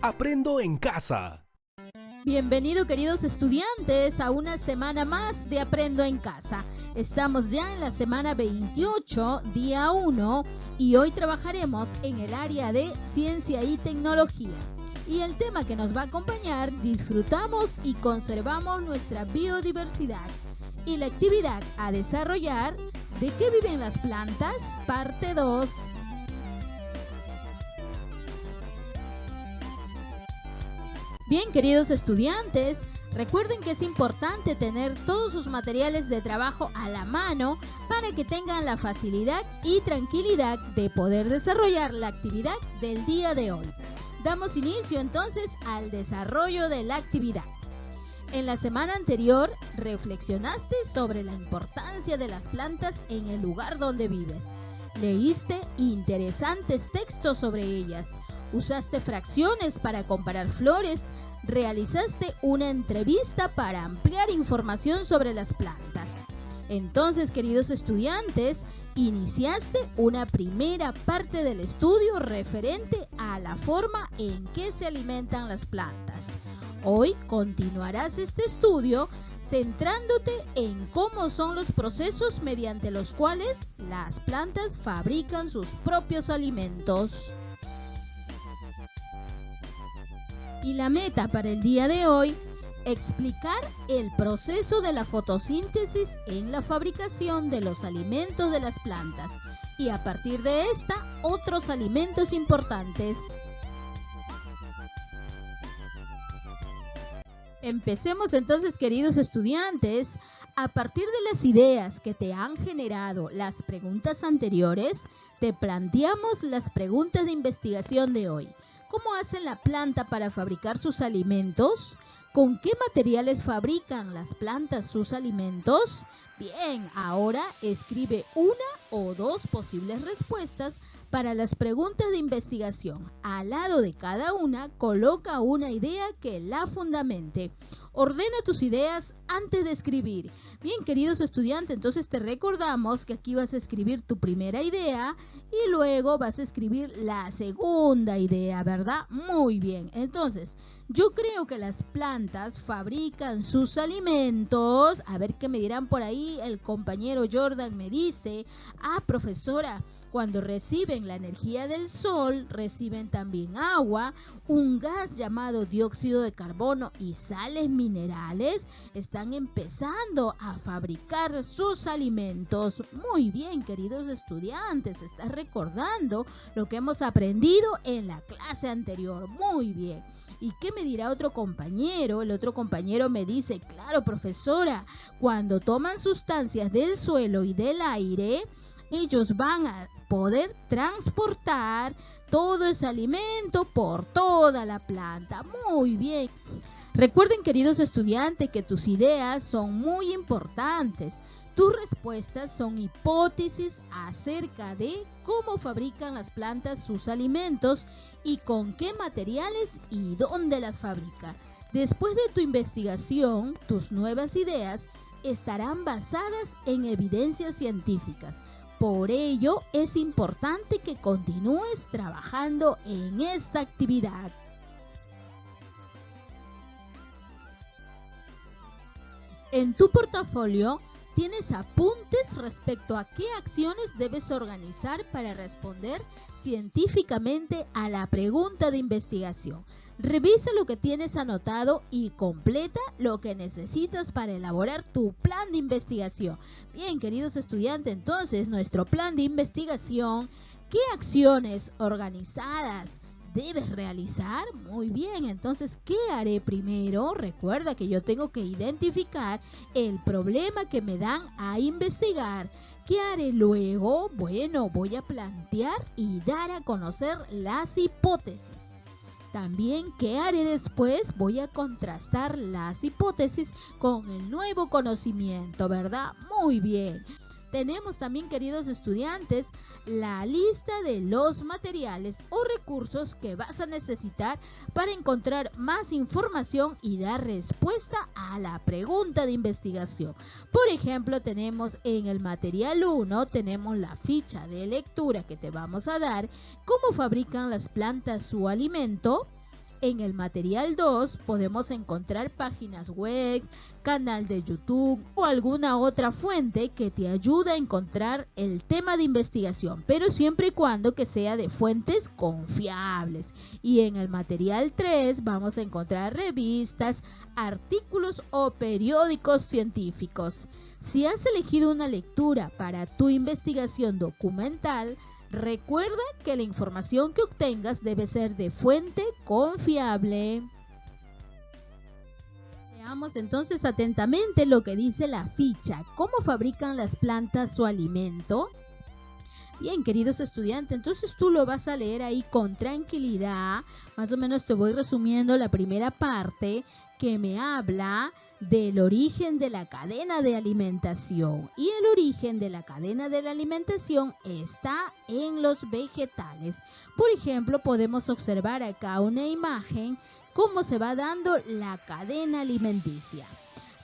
Aprendo en casa. Bienvenido, queridos estudiantes, a una semana más de Aprendo en Casa. Estamos ya en la semana 28, día 1, y hoy trabajaremos en el área de Ciencia y Tecnología. Y el tema que nos va a acompañar: disfrutamos y conservamos nuestra biodiversidad. Y la actividad a desarrollar: ¿de qué viven las plantas? Parte 2. Bien, queridos estudiantes, recuerden que es importante tener todos sus materiales de trabajo a la mano para que tengan la facilidad y tranquilidad de poder desarrollar la actividad del día de hoy. Damos inicio entonces al desarrollo de la actividad. En la semana anterior reflexionaste sobre la importancia de las plantas en el lugar donde vives. Leíste interesantes textos sobre ellas. Usaste fracciones para comparar flores. Realizaste una entrevista para ampliar información sobre las plantas. Entonces, queridos estudiantes, iniciaste una primera parte del estudio referente a la forma en que se alimentan las plantas. Hoy continuarás este estudio centrándote en cómo son los procesos mediante los cuales las plantas fabrican sus propios alimentos. Y la meta para el día de hoy: explicar el proceso de la fotosíntesis en la fabricación de los alimentos de las plantas y a partir de esta otros alimentos importantes. Empecemos entonces, queridos estudiantes. A partir de las ideas que te han generado las preguntas anteriores, te planteamos las preguntas de investigación de hoy. ¿Cómo hace la planta para fabricar sus alimentos? ¿Con qué materiales fabrican las plantas sus alimentos? Bien, ahora escribe una o dos posibles respuestas para las preguntas de investigación. Al lado de cada una, coloca una idea que la fundamente. Ordena tus ideas antes de escribir. Bien, queridos estudiantes, entonces te recordamos que aquí vas a escribir tu primera idea y luego vas a escribir la segunda idea, ¿verdad? Muy bien, entonces, yo creo que las plantas fabrican sus alimentos. A ver qué me dirán por ahí. El compañero Jordan me dice: profesora, cuando reciben la energía del sol, reciben también agua, un gas llamado dióxido de carbono y sales minerales. Están empezando a fabricar sus alimentos. Muy bien, queridos estudiantes, estás recordando lo que hemos aprendido en la clase anterior. Muy bien. ¿Y qué me dirá otro compañero? El otro compañero me dice: claro, profesora, cuando toman sustancias del suelo y del aire, ellos van a poder transportar todo ese alimento por toda la planta. Muy bien. Recuerden, queridos estudiantes, que tus ideas son muy importantes. Tus respuestas son hipótesis acerca de cómo fabrican las plantas sus alimentos y con qué materiales y dónde las fabrican. Después de tu investigación, tus nuevas ideas estarán basadas en evidencias científicas. Por ello, es importante que continúes trabajando en esta actividad. En tu portafolio tienes apuntes respecto a qué acciones debes organizar para responder científicamente a la pregunta de investigación. Revisa lo que tienes anotado y completa lo que necesitas para elaborar tu plan de investigación. Bien, queridos estudiantes, entonces nuestro plan de investigación: ¿qué acciones organizadas debes realizar? Muy bien, entonces, ¿qué haré primero? Recuerda que yo tengo que identificar el problema que me dan a investigar. ¿Qué haré luego? Bueno, voy a plantear y dar a conocer las hipótesis. También, ¿qué haré después? Voy a contrastar las hipótesis con el nuevo conocimiento, ¿verdad? Muy bien. Tenemos también, queridos estudiantes, la lista de los materiales o recursos que vas a necesitar para encontrar más información y dar respuesta a la pregunta de investigación. Por ejemplo, tenemos en el material 1, tenemos la ficha de lectura que te vamos a dar: cómo fabrican las plantas su alimento. En el material 2 podemos encontrar páginas web, canal de YouTube o alguna otra fuente que te ayude a encontrar el tema de investigación, pero siempre y cuando que sea de fuentes confiables. Y en el material 3 vamos a encontrar revistas, artículos o periódicos científicos. Si has elegido una lectura para tu investigación documental, recuerda que la información que obtengas debe ser de fuente confiable. Veamos entonces atentamente lo que dice la ficha. ¿Cómo fabrican las plantas su alimento? Bien, queridos estudiantes, entonces tú lo vas a leer ahí con tranquilidad. Más o menos te voy resumiendo la primera parte que me habla del origen de la cadena de alimentación. Y el origen de la cadena de la alimentación está en los vegetales. Por ejemplo, podemos observar acá una imagen cómo se va dando la cadena alimenticia.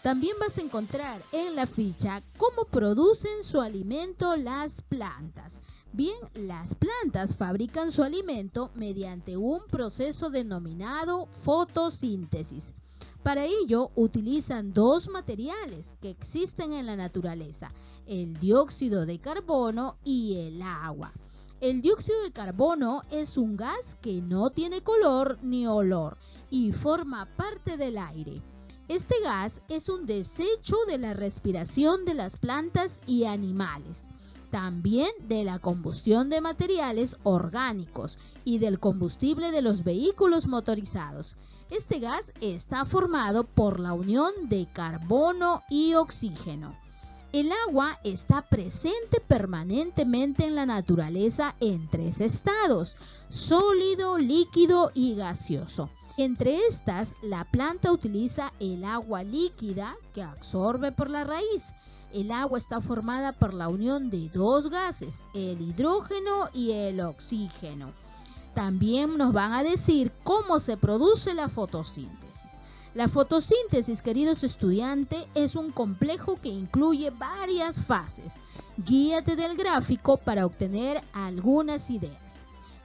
También vas a encontrar en la ficha cómo producen su alimento las plantas. Bien, las plantas fabrican su alimento mediante un proceso denominado fotosíntesis. Para ello utilizan dos materiales que existen en la naturaleza, el dióxido de carbono y el agua. El dióxido de carbono es un gas que no tiene color ni olor y forma parte del aire. Este gas es un desecho de la respiración de las plantas y animales, también de la combustión de materiales orgánicos y del combustible de los vehículos motorizados. Este gas está formado por la unión de carbono y oxígeno. El agua está presente permanentemente en la naturaleza en tres estados: sólido, líquido y gaseoso. Entre estas, la planta utiliza el agua líquida que absorbe por la raíz. El agua está formada por la unión de dos gases, el hidrógeno y el oxígeno. También nos van a decir cómo se produce la fotosíntesis. La fotosíntesis, queridos estudiantes, es un complejo que incluye varias fases. Guíate del gráfico para obtener algunas ideas.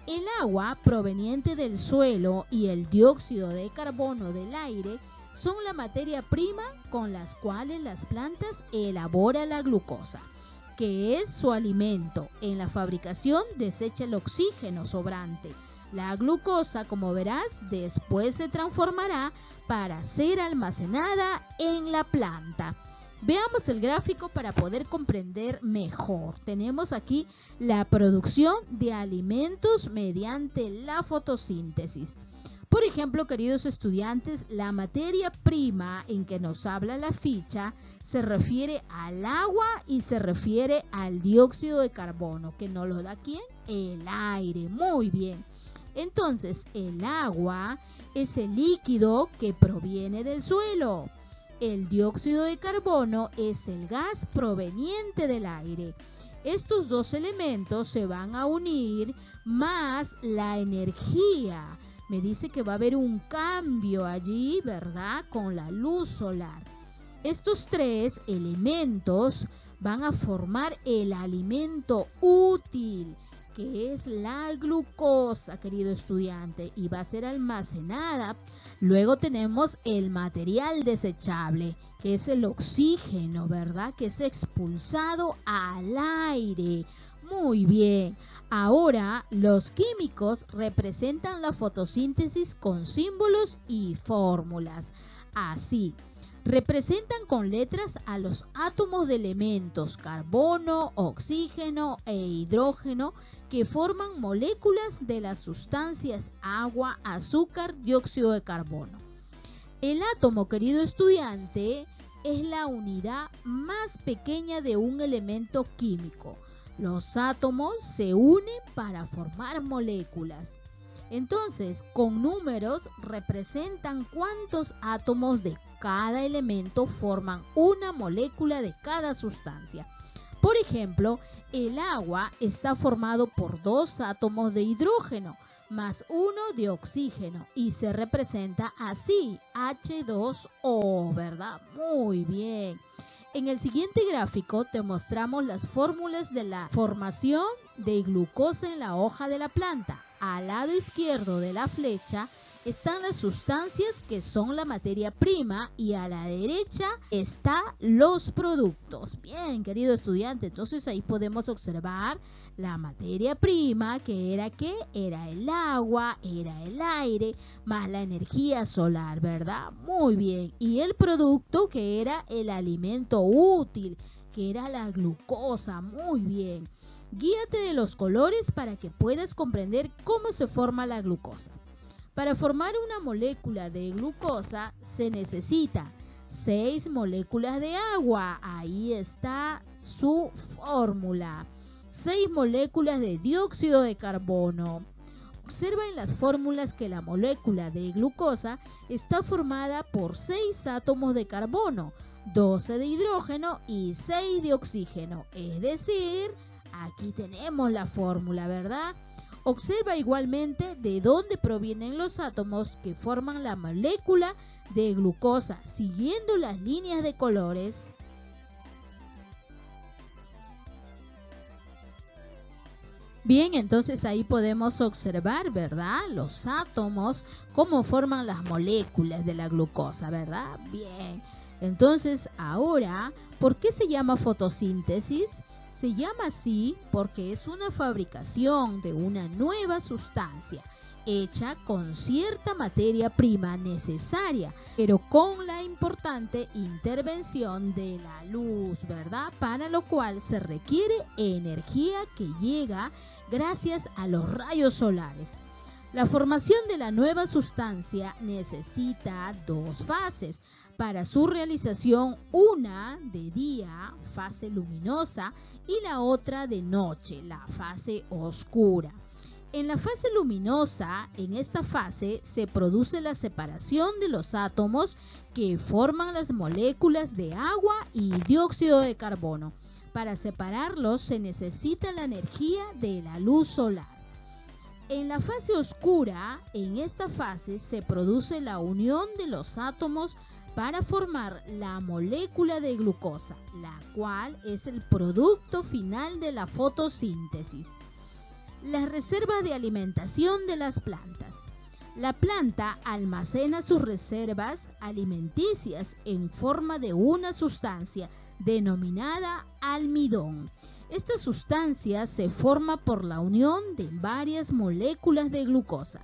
El agua proveniente del suelo y el dióxido de carbono del aire son la materia prima con las cuales las plantas elaboran la glucosa, que es su alimento. En la fabricación desecha el oxígeno sobrante. La glucosa, como verás, después se transformará para ser almacenada en la planta. Veamos el gráfico para poder comprender mejor. Tenemos aquí la producción de alimentos mediante la fotosíntesis. Por ejemplo, queridos estudiantes, la materia prima en que nos habla la ficha se refiere al agua y se refiere al dióxido de carbono, que nos lo da ¿quién? El aire. Muy bien. Entonces, el agua es el líquido que proviene del suelo. El dióxido de carbono es el gas proveniente del aire. Estos dos elementos se van a unir más la energía. Me dice que va a haber un cambio allí, ¿verdad? Con la luz solar. Estos tres elementos van a formar el alimento útil, que es la glucosa, querido estudiante, y va a ser almacenada. Luego tenemos el material desechable, que es el oxígeno, ¿verdad? Que es expulsado al aire. Muy bien. Ahora, los químicos representan la fotosíntesis con símbolos y fórmulas. Así, representan con letras a los átomos de elementos carbono, oxígeno e hidrógeno que forman moléculas de las sustancias agua, azúcar, dióxido de carbono. El átomo, querido estudiante, es la unidad más pequeña de un elemento químico. Los átomos se unen para formar moléculas. Entonces, con números representan cuántos átomos de cada elemento forman una molécula de cada sustancia. Por ejemplo, el agua está formado por 2 átomos de hidrógeno más 1 de oxígeno y se representa así, H2O, ¿verdad? Muy bien. En el siguiente gráfico te mostramos las fórmulas de la formación de glucosa en la hoja de la planta. al lado izquierdo de la flecha están las sustancias que son la materia prima y a la derecha están los productos. Bien, querido estudiante, entonces ahí podemos observar la materia prima, que era ¿qué? Era el agua, era el aire, más la energía solar, ¿verdad? Muy bien. Y el producto, que era el alimento útil, que era la glucosa. Muy bien. Guíate de los colores para que puedas comprender cómo se forma la glucosa. Para formar una molécula de glucosa se necesita 6 moléculas de agua. Ahí está su fórmula. 6 moléculas de dióxido de carbono. Observa en las fórmulas que la molécula de glucosa está formada por 6 átomos de carbono, 12 de hidrógeno y 6 de oxígeno. Es decir, aquí tenemos la fórmula, ¿verdad? Observa igualmente de dónde provienen los átomos que forman la molécula de glucosa, siguiendo las líneas de colores. Bien, entonces ahí podemos observar, ¿verdad? Los átomos, cómo forman las moléculas de la glucosa, ¿verdad? Bien, entonces ahora, ¿por qué se llama fotosíntesis? Se llama así porque es una fabricación de una nueva sustancia hecha con cierta materia prima necesaria, pero con la importante intervención de la luz, ¿verdad? Para lo cual se requiere energía que llega gracias a los rayos solares. La formación de la nueva sustancia necesita 2 fases. Para su realización, una de día, fase luminosa, y la otra de noche, la fase oscura. En la fase luminosa, en esta fase, se produce la separación de los átomos que forman las moléculas de agua y dióxido de carbono. Para separarlos se necesita la energía de la luz solar. En la fase oscura, en esta fase se produce la unión de los átomos para formar la molécula de glucosa, la cual es el producto final de la fotosíntesis. Las reservas de alimentación de las plantas. La planta almacena sus reservas alimenticias en forma de una sustancia denominada almidón. Esta sustancia se forma por la unión de varias moléculas de glucosa.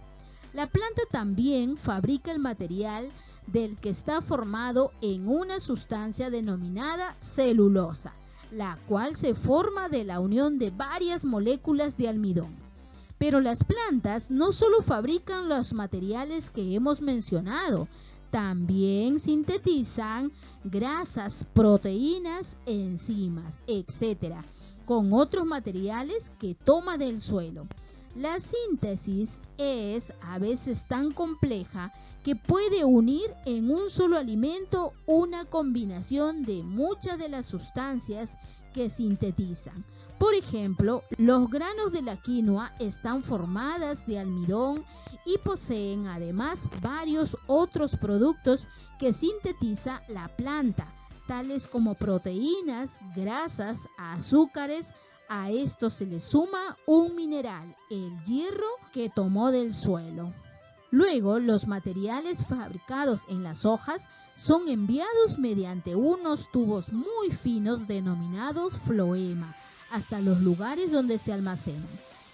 La planta también fabrica el material del que está formado en una sustancia denominada celulosa, la cual se forma de la unión de varias moléculas de almidón. Pero las plantas no solo fabrican los materiales que hemos mencionado, también sintetizan grasas, proteínas, enzimas, etc., con otros materiales que toma del suelo. La síntesis es a veces tan compleja que puede unir en un solo alimento una combinación de muchas de las sustancias que sintetizan. Por ejemplo, los granos de la quinoa están formadas de almidón y poseen además varios otros productos que sintetiza la planta, tales como proteínas, grasas, azúcares. A esto se le suma un mineral, el hierro, que tomó del suelo. Luego, los materiales fabricados en las hojas son enviados mediante unos tubos muy finos denominados floema hasta los lugares donde se almacenan.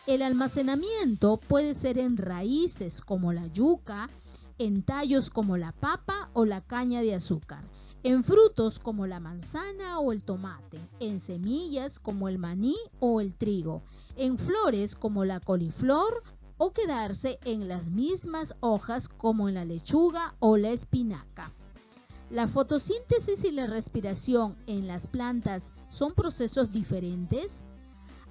El almacenamiento puede ser en raíces como la yuca, en tallos como la papa o la caña de azúcar, en frutos como la manzana o el tomate, en semillas como el maní o el trigo, en flores como la coliflor, o quedarse en las mismas hojas como en la lechuga o la espinaca. La fotosíntesis y la respiración en las plantas son procesos diferentes.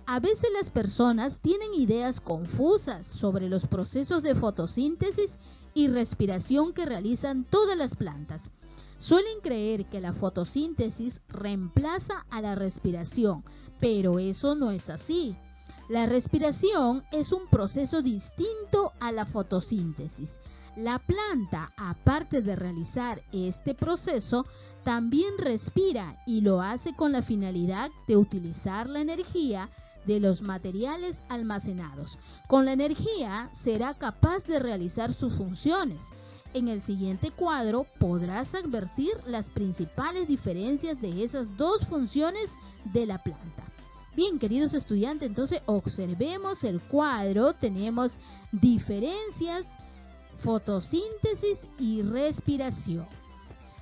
A veces las personas tienen ideas confusas sobre los procesos de fotosíntesis y respiración que realizan todas las plantas. Suelen creer que la fotosíntesis reemplaza a la respiración, pero eso no es así. La respiración es un proceso distinto a la fotosíntesis. La planta, aparte de realizar este proceso, también respira y lo hace con la finalidad de utilizar la energía de los materiales almacenados. Con la energía será capaz de realizar sus funciones. En el siguiente cuadro podrás advertir las principales diferencias de esas dos funciones de la planta. Bien, queridos estudiantes, entonces observemos el cuadro. Tenemos diferencias, fotosíntesis y respiración.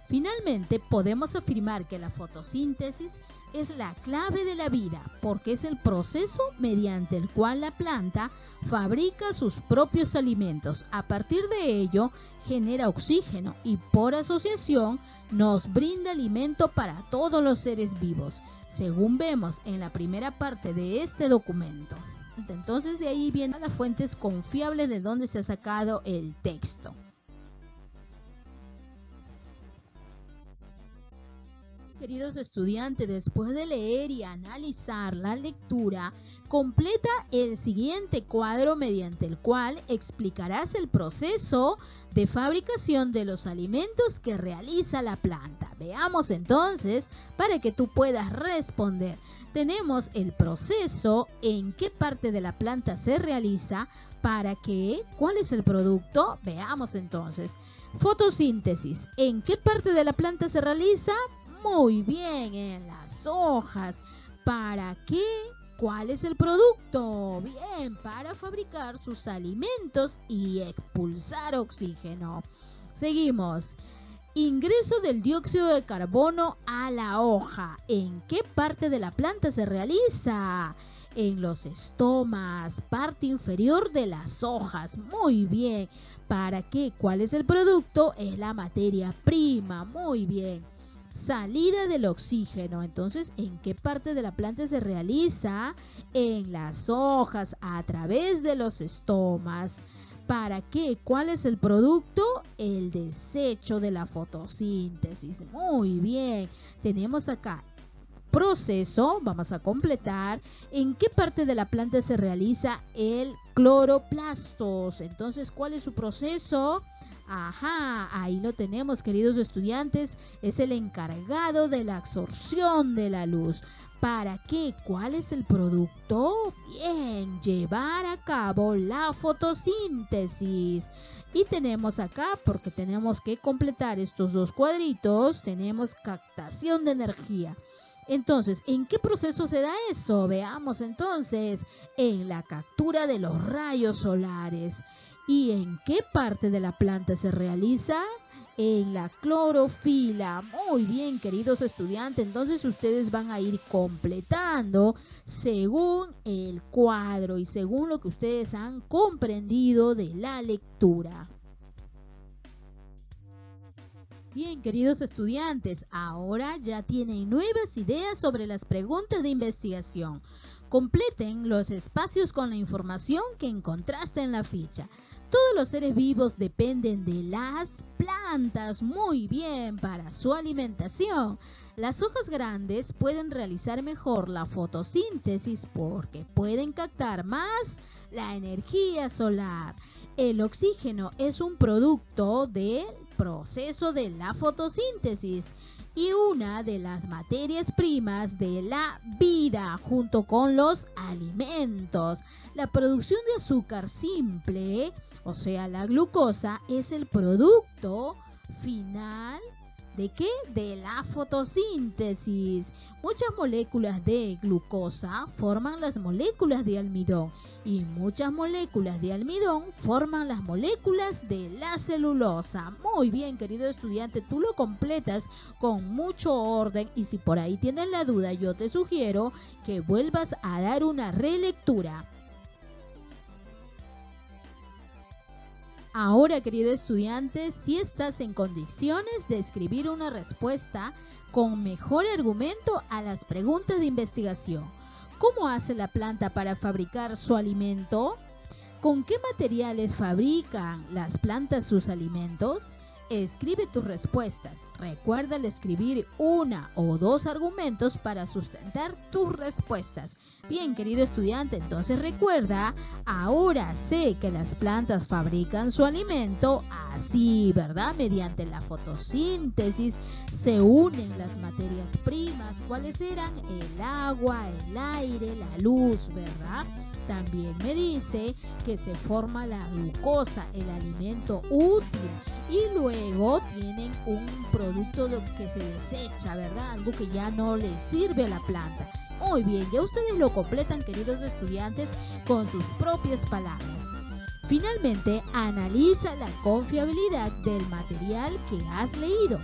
Finalmente, podemos afirmar que la fotosíntesis es la clave de la vida, porque es el proceso mediante el cual la planta fabrica sus propios alimentos. A partir de ello, genera oxígeno y por asociación nos brinda alimento para todos los seres vivos, según vemos en la primera parte de este documento. Entonces, de ahí vienen las fuentes confiables de donde se ha sacado el texto. Queridos estudiantes, después de leer y analizar la lectura, completa el siguiente cuadro mediante el cual explicarás el proceso de fabricación de los alimentos que realiza la planta. Veamos entonces para que tú puedas responder. Tenemos el proceso, en qué parte de la planta se realiza, para qué, cuál es el producto. Veamos entonces. Fotosíntesis, ¿en qué parte de la planta se realiza? Muy bien, en las hojas. ¿Para qué? ¿Cuál es el producto? Bien, para fabricar sus alimentos y expulsar oxígeno. Seguimos. Ingreso del dióxido de carbono a la hoja. ¿En qué parte de la planta se realiza? En los estomas, parte inferior de las hojas. Muy bien. ¿Para qué? ¿Cuál es el producto? Es la materia prima. Muy bien. Salida del oxígeno. Entonces, ¿en qué parte de la planta se realiza? En las hojas, a través de los estomas. ¿Para qué? ¿Cuál es el producto? El desecho de la fotosíntesis. Muy bien. Tenemos acá proceso. Vamos a completar. ¿En qué parte de la planta se realiza el cloroplastos? Entonces, ¿cuál es su proceso? Ajá, ahí lo tenemos, queridos estudiantes. Es el encargado de la absorción de la luz. ¿Para qué? ¿Cuál es el producto? Bien, llevar a cabo la fotosíntesis. Y tenemos acá, porque tenemos que completar estos dos cuadritos, tenemos captación de energía. Entonces, ¿en qué proceso se da eso? Veamos entonces, en la captura de los rayos solares. ¿Y en qué parte de la planta se realiza? En la clorofila. Muy bien, queridos estudiantes, entonces ustedes van a ir completando según el cuadro y según lo que ustedes han comprendido de la lectura. Bien, queridos estudiantes, ahora ya tienen nuevas ideas sobre las preguntas de investigación. Completen los espacios con la información que encontraste en la ficha. Todos los seres vivos dependen de las plantas, muy bien, para su alimentación. Las hojas grandes pueden realizar mejor la fotosíntesis porque pueden captar más la energía solar. El oxígeno es un producto del proceso de la fotosíntesis y una de las materias primas de la vida junto con los alimentos. La producción de azúcar simple, o sea, la glucosa, es el producto final ¿de qué? De la fotosíntesis. Muchas moléculas de glucosa forman las moléculas de almidón y muchas moléculas de almidón forman las moléculas de la celulosa. Muy bien, querido estudiante, tú lo completas con mucho orden y si por ahí tienes la duda, yo te sugiero que vuelvas a dar una relectura. Ahora, querido estudiante, si estás en condiciones de escribir una respuesta con mejor argumento a las preguntas de investigación. ¿Cómo hace la planta para fabricar su alimento? ¿Con qué materiales fabrican las plantas sus alimentos? Escribe tus respuestas. Recuerda escribir una o dos argumentos para sustentar tus respuestas. Bien, querido estudiante, entonces recuerda, ahora sé que las plantas fabrican su alimento así, ¿verdad? Mediante la fotosíntesis se unen las materias primas. ¿Cuáles eran? El agua, el aire, la luz, ¿verdad? También me dice que se forma la glucosa, el alimento útil, y luego tienen un producto que se desecha, ¿verdad? Algo que ya no le sirve a la planta. Muy bien, ya ustedes lo completan, queridos estudiantes, con sus propias palabras. Finalmente, analiza la confiabilidad del material que has leído.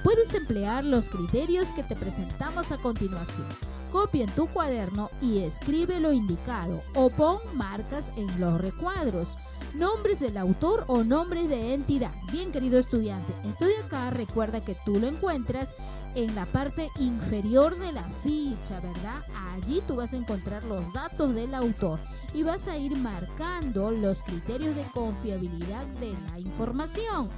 Puedes emplear los criterios que te presentamos a continuación. Copia en tu cuaderno y escribe lo indicado o pon marcas en los recuadros. Nombres del autor o nombres de entidad. Bien, querido estudiante, esto de acá recuerda que tú lo encuentras en la parte inferior de la ficha, ¿verdad? Allí tú vas a encontrar los datos del autor y vas a ir marcando los criterios de confiabilidad de la información,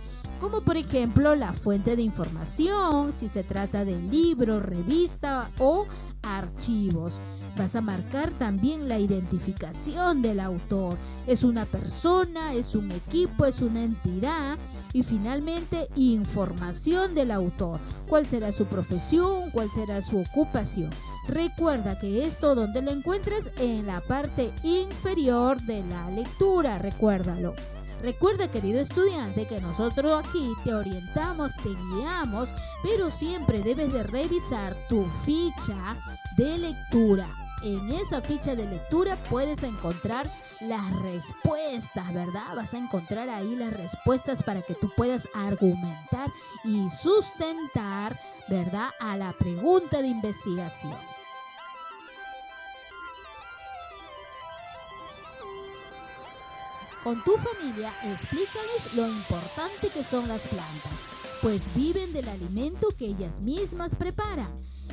como por ejemplo la fuente de información, si se trata de libro, revista o archivos. Vas a marcar también la identificación del autor. ¿Es una persona? ¿Es un equipo? ¿Es una entidad? Y finalmente, información del autor. ¿Cuál será su profesión? ¿Cuál será su ocupación? Recuerda que esto, ¿dónde lo encuentras? En la parte inferior de la lectura. Recuérdalo. Recuerda, querido estudiante, que nosotros aquí te orientamos, te guiamos, pero siempre debes de revisar tu ficha de lectura. En esa ficha de lectura puedes encontrar las respuestas, ¿verdad? Vas a encontrar ahí las respuestas para que tú puedas argumentar y sustentar, ¿verdad?, a la pregunta de investigación. Con tu familia, explícales lo importante que son las plantas, pues viven del alimento que ellas mismas preparan.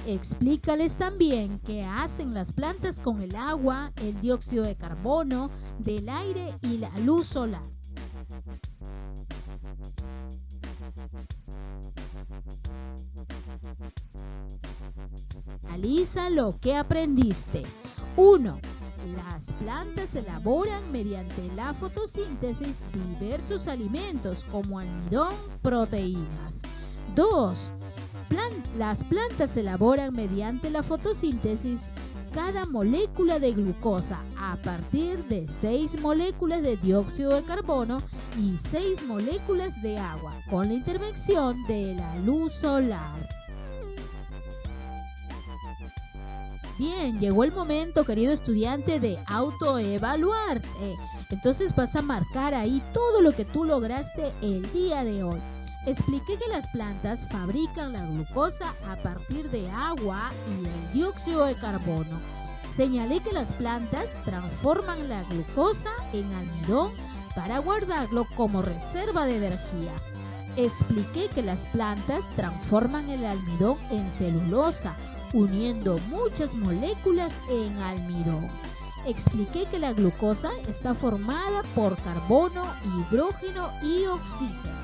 Explícales también qué hacen las plantas con el agua, el dióxido de carbono, del aire y la luz solar. Analiza lo que aprendiste. 1. Las plantas elaboran mediante la fotosíntesis diversos alimentos como almidón, proteínas. 2. Las plantas elaboran mediante la fotosíntesis cada molécula de glucosa a partir de 6 moléculas de dióxido de carbono y 6 moléculas de agua con la intervención de la luz solar. Bien, llegó el momento, querido estudiante, de autoevaluarte. Entonces vas a marcar ahí todo lo que tú lograste el día de hoy. Expliqué que las plantas fabrican la glucosa a partir de agua y el dióxido de carbono. Señalé que las plantas transforman la glucosa en almidón para guardarlo como reserva de energía. Expliqué que las plantas transforman el almidón en celulosa, uniendo muchas moléculas en almidón. Expliqué que la glucosa está formada por carbono, hidrógeno y oxígeno.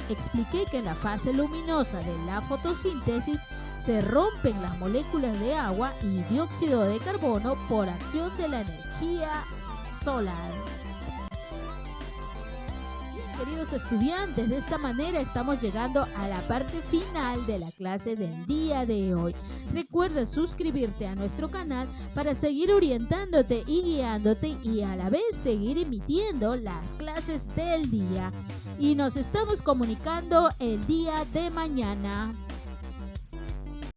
Expliqué que en la fase luminosa de la fotosíntesis se rompen las moléculas de agua y dióxido de carbono por acción de la energía solar. Queridos estudiantes, de esta manera estamos llegando a la parte final de la clase del día de hoy. Recuerda suscribirte a nuestro canal para seguir orientándote y guiándote y a la vez seguir emitiendo las clases del día. Y nos estamos comunicando el día de mañana.